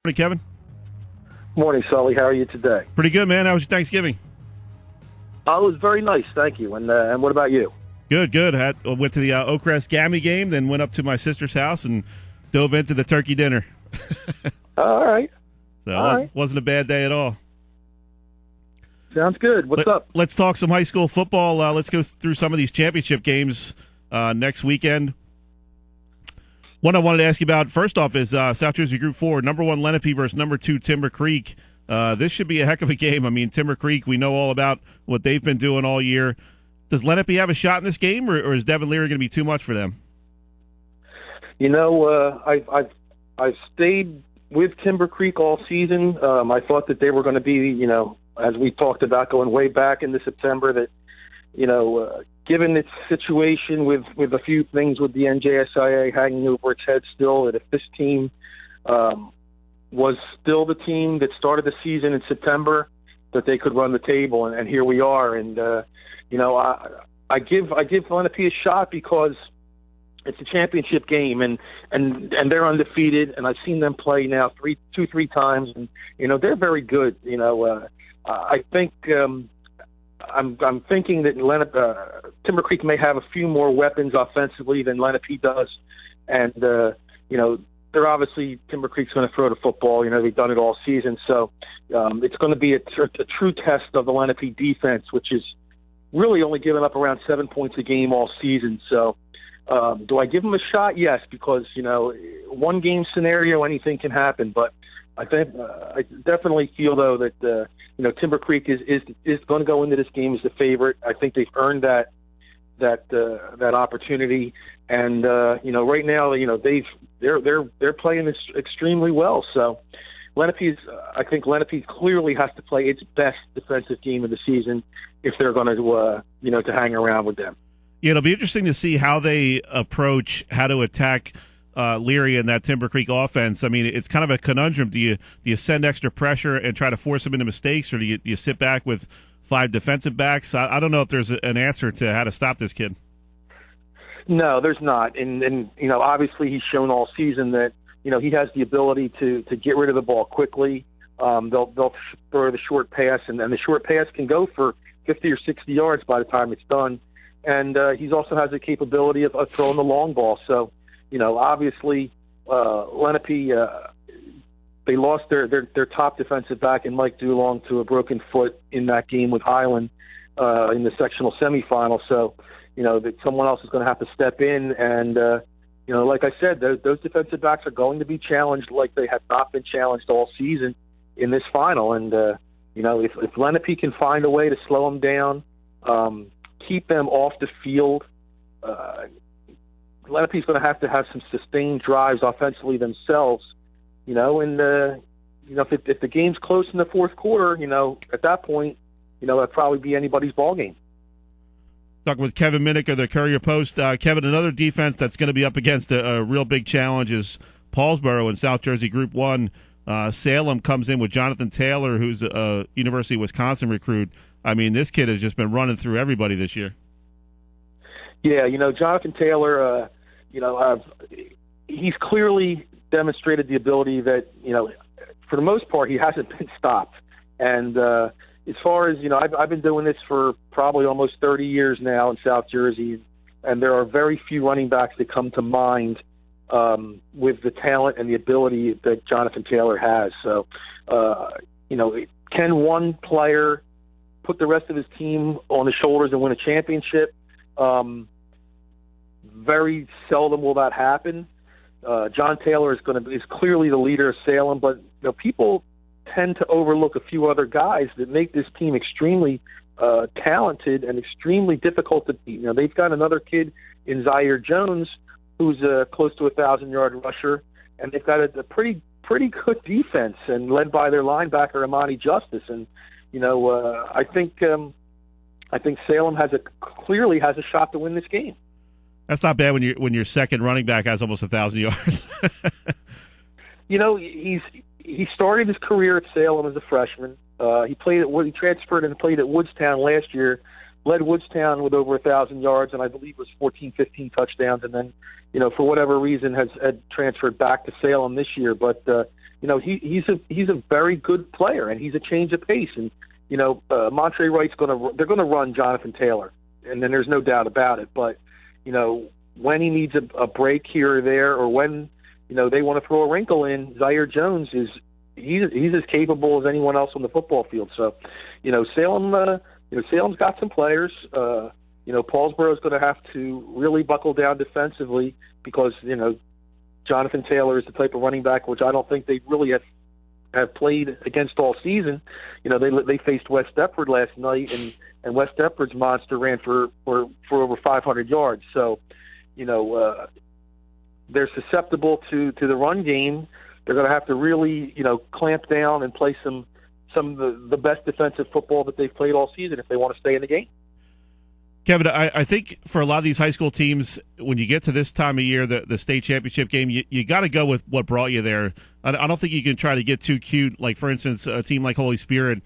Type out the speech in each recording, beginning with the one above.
Morning, Kevin. Morning, Sully. How are you today? Pretty good, man. How was your Thanksgiving? It was very nice, thank you. And what about you? Good. Went to the Oakcrest Gammy game, then went up to my sister's house and dove into the turkey dinner. All right. So wasn't a bad day at all. Sounds good. What's up? Let's talk some high school football. Let's go through some of these championship games next weekend. One I wanted to ask you about, first off, is South Jersey Group 4, number 1 Lenape versus number 2 Timber Creek. This should be a heck of a game. I mean, Timber Creek, we know all about what they've been doing all year. Does Lenape have a shot in this game, or is Devin Leary going to be too much for them? You know, I've stayed with Timber Creek all season. I thought that they were going to be, you know, as we talked about going way back into September, that, you know, given its situation with a few things with the NJSIA hanging over its head still, that if this team was still the team that started the season in September, that they could run the table, and here we are. And you know, I give Lenape a shot because it's a championship game, and they're undefeated, and I've seen them play now two, three times, and you know they're very good. You know, I think I'm thinking that Timber Creek may have a few more weapons offensively than Lenape does, and you know, they're obviously Timber Creek's going to throw the football. You know, they've done it all season, so it's going to be a true test of the Lenape defense, which is really only given up around 7 points a game all season. So, do I give them a shot? Yes, because you know, one game scenario, anything can happen. But I think I definitely feel though that you know, Timber Creek is going to go into this game as the favorite. I think they've earned that opportunity, and you know, right now, you know, they're playing this extremely well. So I think Lenape clearly has to play its best defensive game of the season if they're going to you know, to hang around with them. Yeah, it'll be interesting to see how they approach how to attack Leary and that Timber Creek offense. I mean, it's kind of a conundrum. Do you send extra pressure and try to force them into mistakes, or do you sit back with 5 defensive backs? I don't know if there's an answer to how to stop this kid. No, there's not. And you know, obviously he's shown all season that, you know, he has the ability to get rid of the ball quickly. They'll throw the short pass, and the short pass can go for 50 or 60 yards by the time it's done. And he also has the capability of throwing the long ball. So, you know, obviously Lenape, they lost their top defensive back in Mike Dulong to a broken foot in that game with Highland in the sectional semifinal. So, you know, that someone else is going to have to step in. And, you know, like I said, those defensive backs are going to be challenged like they have not been challenged all season in this final. And, you know, if Lenape can find a way to slow them down, keep them off the field, Lenape's going to have some sustained drives offensively themselves, you know, and, you know, if the game's close in the fourth quarter, you know, at that point, you know, that'd probably be anybody's ball game. Talking with Kevin Minnick of the Courier-Post. Kevin, another defense that's going to be up against a real big challenge is Paulsboro in South Jersey Group 1. Salem comes in with Jonathan Taylor, who's a University of Wisconsin recruit. I mean, this kid has just been running through everybody this year. Yeah, you know, Jonathan Taylor, you know, he's clearly demonstrated the ability that, you know, for the most part, he hasn't been stopped. And as far as, you know, I've been doing this for probably almost 30 years now in South Jersey, and there are very few running backs that come to mind with the talent and the ability that Jonathan Taylor has. So, you know, can one player put the rest of his team on his shoulders and win a championship? Very seldom will that happen. John Taylor is clearly the leader of Salem, but, you know, people tend to overlook a few other guys that make this team extremely talented and extremely difficult to beat. You know, they've got another kid in Zaire Jones who's close to a 1,000-yard rusher, and they've got a pretty good defense, and led by their linebacker Imani Justice. And you know, I think Salem clearly has a shot to win this game. That's not bad when your second running back has almost 1,000 yards. You know, he started his career at Salem as a freshman. He transferred and played at Woodstown last year, led Woodstown with over 1,000 yards, and I believe it was 14, 15 touchdowns. And then, you know, for whatever reason, had transferred back to Salem this year. But you he's a very good player, and he's a change of pace. And Montre Wright's they're gonna run Jonathan Taylor, and then there's no doubt about it. But when he needs a break here or there, or when they want to throw a wrinkle in, Zaire Jones he's as capable as anyone else on the football field. So Salem's got some players. Paulsboro's going to have to really buckle down defensively because Jonathan Taylor is the type of running back which I don't think they really have played against all season. They faced West Deptford last night, and West Deptford's monster ran for over 500 yards. So they're susceptible to the run game. They're going to have to really clamp down and play some of the best defensive football that they've played all season if they want to stay in the game. Kevin, I think for a lot of these high school teams, when you get to this time of year, the state championship game, you got to go with what brought you there. I don't think you can try to get too cute. Like, for instance, a team like Holy Spirit,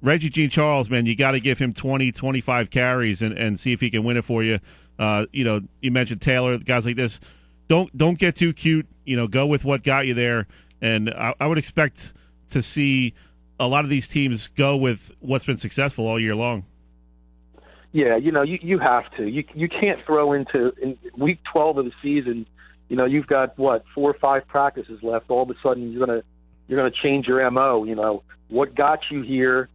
Reggie Jean Charles, man, you got to give him 20, 25 carries and see if he can win it for you. You mentioned Taylor, guys like this. Don't get too cute. Go with what got you there. And I would expect to see a lot of these teams go with what's been successful all year long. Yeah, you have to. You can't throw in week 12 of the season. You've got 4 or 5 practices left. All of a sudden, you're gonna change your MO. What got you here?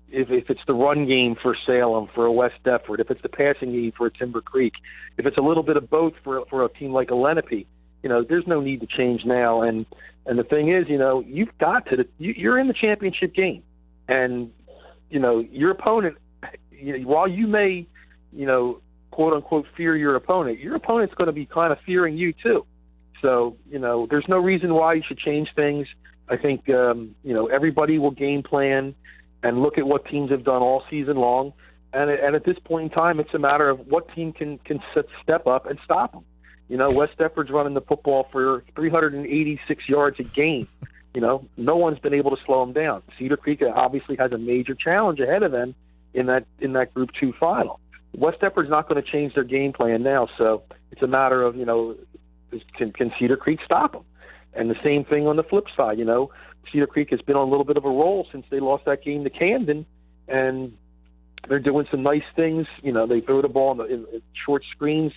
If it's the run game for Salem, for a West Deptford, if it's the passing game for a Timber Creek, if it's a little bit of both for a team like a Lenape, there's no need to change now. And the thing is, you've got to. You're in the championship game, and your opponent. While you may, quote unquote, fear your opponent's going to be kind of fearing you too. So, there's no reason why you should change things. I think, everybody will game plan and look at what teams have done all season long. And at this point in time, it's a matter of what team can step up and stop them. West Deptford's running the football for 386 yards a game. No one's been able to slow them down. Cedar Creek obviously has a major challenge ahead of them in that Group 2 final. West Deptford's not going to change their game plan now, so it's a matter of, can Cedar Creek stop them? And the same thing on the flip side, Cedar Creek has been on a little bit of a roll since they lost that game to Camden, and they're doing some nice things. They throw the ball in short screens.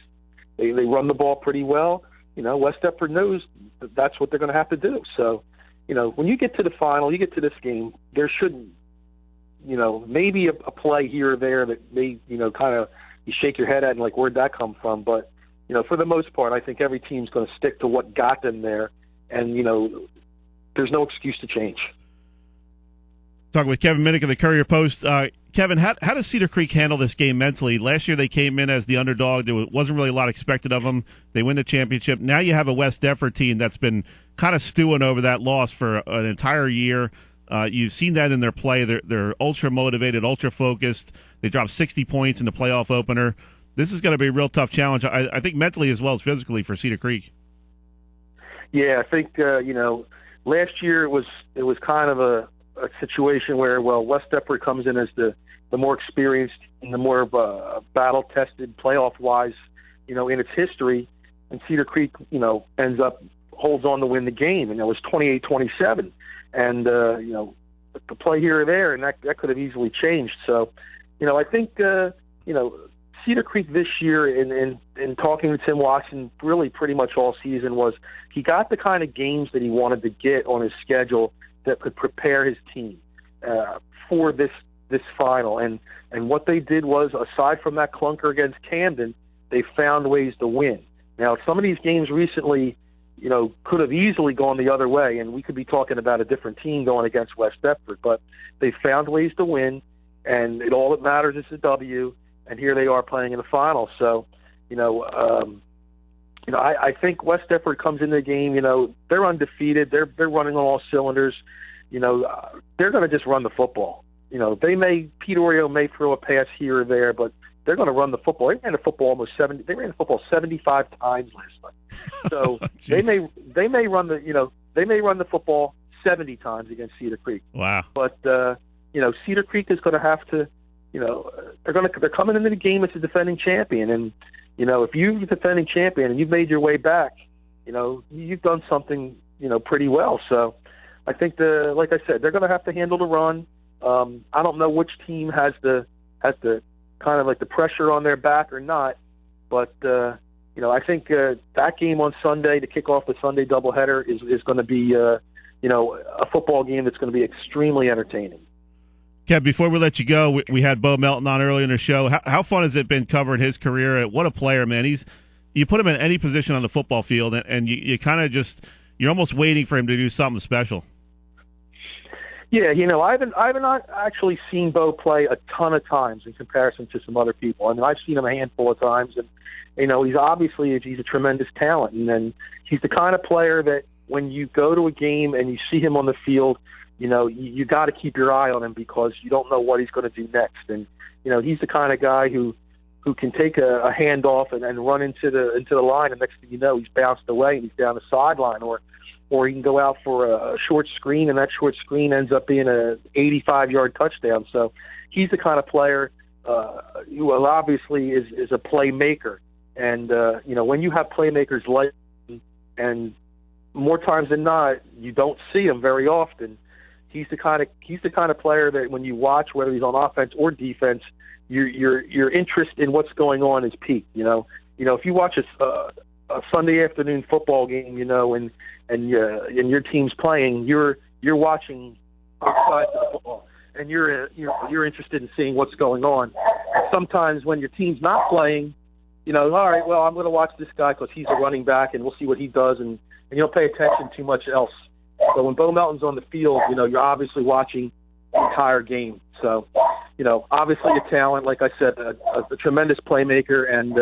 They run the ball pretty well. West Deptford knows that's what they're going to have to do. So, when you get to the final, you get to this game, there shouldn't, maybe a play here or there that may, kind of you shake your head at and like, where'd that come from? But, for the most part, I think every team's going to stick to what got them there. And, there's no excuse to change. Talking with Kevin Minnick of the Courier-Post. Kevin, how does Cedar Creek handle this game mentally? Last year they came in as the underdog. There wasn't really a lot expected of them. They win the championship. Now you have a West Deptford team that's been kind of stewing over that loss for an entire year. You've seen that in their play. They're ultra motivated, ultra focused. They dropped 60 points in the playoff opener. This is going to be a real tough challenge, I think, mentally as well as physically for Cedar Creek. Yeah, I think last year it was kind of a situation where West Deptford comes in as the more experienced and the more battle tested playoff wise, in its history, and Cedar Creek ends up holds on to win the game, and it was 28-27. And, the play here or there, and that could have easily changed. So, I think, Cedar Creek this year, in talking to Tim Watson really pretty much all season, was he got the kind of games that he wanted to get on his schedule that could prepare his team for this final. And what they did was, aside from that clunker against Camden, they found ways to win. Now, some of these games recently, could have easily gone the other way, and we could be talking about a different team going against West Deptford. But they found ways to win, and all that matters is the W. And here they are playing in the final. So, I think West Deptford comes into the game. They're undefeated. They're running on all cylinders. They're going to just run the football. Pete Oreo may throw a pass here or there, but they're going to run the football. They ran the football 75 times last night. So they may run the football 70 times against Cedar Creek. Wow. But Cedar Creek is going to have to, they're coming into the game as a defending champion, and if you're the defending champion and you've made your way back, you've done something pretty well. So I think like I said, they're going to have to handle the run. I don't know which team has the kind of like the pressure on their back or not, but I think that game on Sunday to kick off the Sunday doubleheader is going to be a football game that's going to be extremely entertaining. Kev, before we let you go, we had Bo Melton on earlier in the show. How fun has it been covering his career? What a player, man! You put him in any position on the football field, and you kind of you're almost waiting for him to do something special. Yeah, I haven't not actually seen Bo play a ton of times in comparison to some other people. I mean, I've seen him a handful of times, and he's a tremendous talent, and then he's the kind of player that when you go to a game and you see him on the field, you got to keep your eye on him because you don't know what he's going to do next. And he's the kind of guy who can take a handoff and run into the line, and next thing you know, he's bounced away and he's down the sideline, or he can go out for a short screen, and that short screen ends up being a 85-yard touchdown. So he's the kind of player who obviously is a playmaker. And when you have playmakers like him, and more times than not, you don't see him very often. He's the kind of player that when you watch, whether he's on offense or defense, your interest in what's going on is piqued. If you watch a Sunday afternoon football game, and your team's playing, you're watching both sides of the football, and you're interested in seeing what's going on. And sometimes when your team's not playing, all right, well, I'm going to watch this guy because he's a running back, and we'll see what he does, and you don't pay attention to much else. So when Bo Melton's on the field, you're obviously watching the entire game. So, obviously a talent, like I said, a tremendous playmaker, and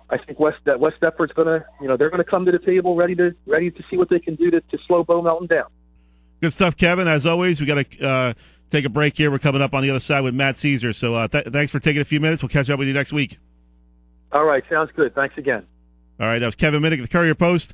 I think West Deptford's gonna, they're gonna come to the table ready to see what they can do to slow Bo Melton down. Good stuff, Kevin. As always, we got to take a break here. We're coming up on the other side with Matt Caesar. So thanks for taking a few minutes. We'll catch up with you next week. All right, sounds good. Thanks again. All right, that was Kevin Minnick of the Courier-Post.